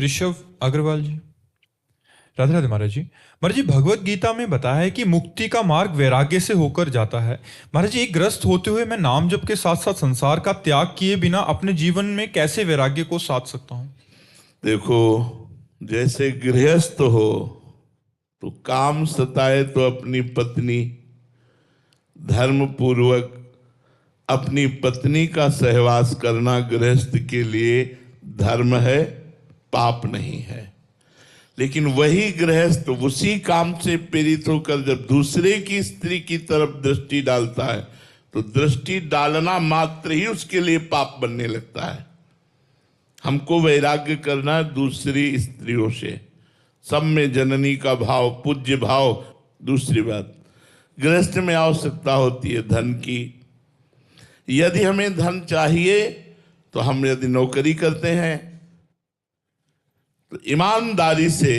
ऋषभ अग्रवाल जी। राधे राधे महाराज जी। महाराज जी, भगवत गीता में बताया है कि मुक्ति का मार्ग वैराग्य से होकर जाता है। महाराज जी, एक ग्रस्त होते हुए मैं नाम जप के साथ साथ संसार का त्याग किए बिना अपने जीवन में कैसे वैराग्य को साध सकता हूँ? देखो, जैसे गृहस्थ हो तो काम सताए तो अपनी पत्नी, धर्म पूर्वक अपनी पत्नी का सहवास करना गृहस्थ के लिए धर्म है, पाप नहीं है। लेकिन वही गृहस्थ उसी काम से प्रेरित होकर जब दूसरे की स्त्री की तरफ दृष्टि डालता है तो दृष्टि डालना मात्र ही उसके लिए पाप बनने लगता है। हमको वैराग्य करना है दूसरी स्त्रियों से, सब में जननी का भाव, पूज्य भाव। दूसरी बात, गृहस्थ में आवश्यकता होती है धन की। यदि हमें धन चाहिए तो हम यदि नौकरी करते हैं तो ईमानदारी से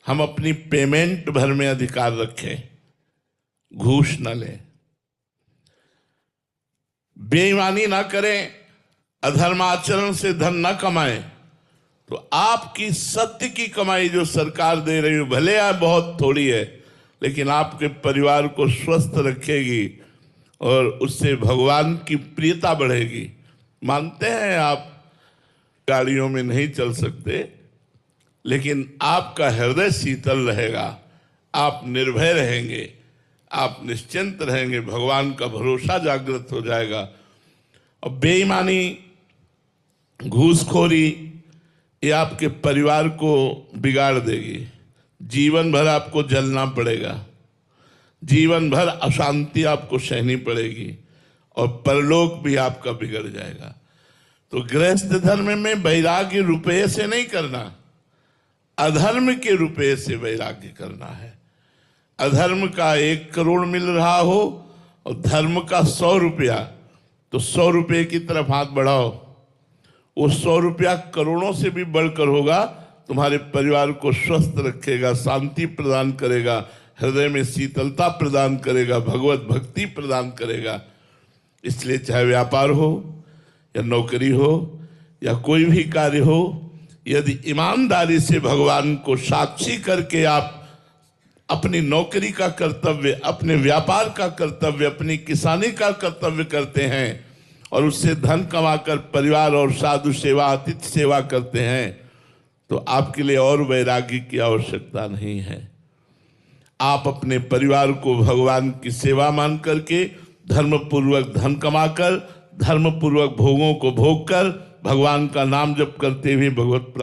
हम अपनी पेमेंट भर में अधिकार रखें, घूस न लें, बेईमानी ना करें, अधर्माचरण से धन न कमाएं। तो आपकी सत्य की कमाई जो सरकार दे रही है, भले आप बहुत थोड़ी है, लेकिन आपके परिवार को स्वस्थ रखेगी और उससे भगवान की प्रियता बढ़ेगी। मानते हैं आप गाड़ियों में नहीं चल सकते, लेकिन आपका हृदय शीतल रहेगा, आप निर्भय रहेंगे, आप निश्चिंत रहेंगे, भगवान का भरोसा जागृत हो जाएगा। और बेईमानी, घूसखोरी ये आपके परिवार को बिगाड़ देगी। जीवन भर आपको जलना पड़ेगा, जीवन भर अशांति आपको सहनी पड़ेगी और परलोक भी आपका बिगड़ जाएगा। तो गृहस्थ धर्म में वैराग्य रुपये से नहीं करना, अधर्म के रुपये से वैराग्य करना है। अधर्म का 1 करोड़ मिल रहा हो और धर्म का 100 रुपया, तो 100 रुपये की तरफ हाथ बढ़ाओ। वो 100 रुपया करोड़ों से भी बढ़कर होगा, तुम्हारे परिवार को स्वस्थ रखेगा, शांति प्रदान करेगा, हृदय में शीतलता प्रदान करेगा, भगवत भक्ति प्रदान करेगा। इसलिए चाहे व्यापार हो या नौकरी हो या कोई भी कार्य हो, यदि ईमानदारी से भगवान को साक्षी करके आप अपनी नौकरी का कर्तव्य, अपने व्यापार का कर्तव्य, अपनी किसानी का कर्तव्य करते हैं और उससे धन कमाकर परिवार और साधु सेवा, अतिथि सेवा करते हैं, तो आपके लिए और वैराग्य की आवश्यकता नहीं है। आप अपने परिवार को भगवान की सेवा मान करके, धर्म पूर्वक धन कमाकर, धर्म पूर्वक भोगों को भोग कर, भगवान का नाम जप करते हुए भगवत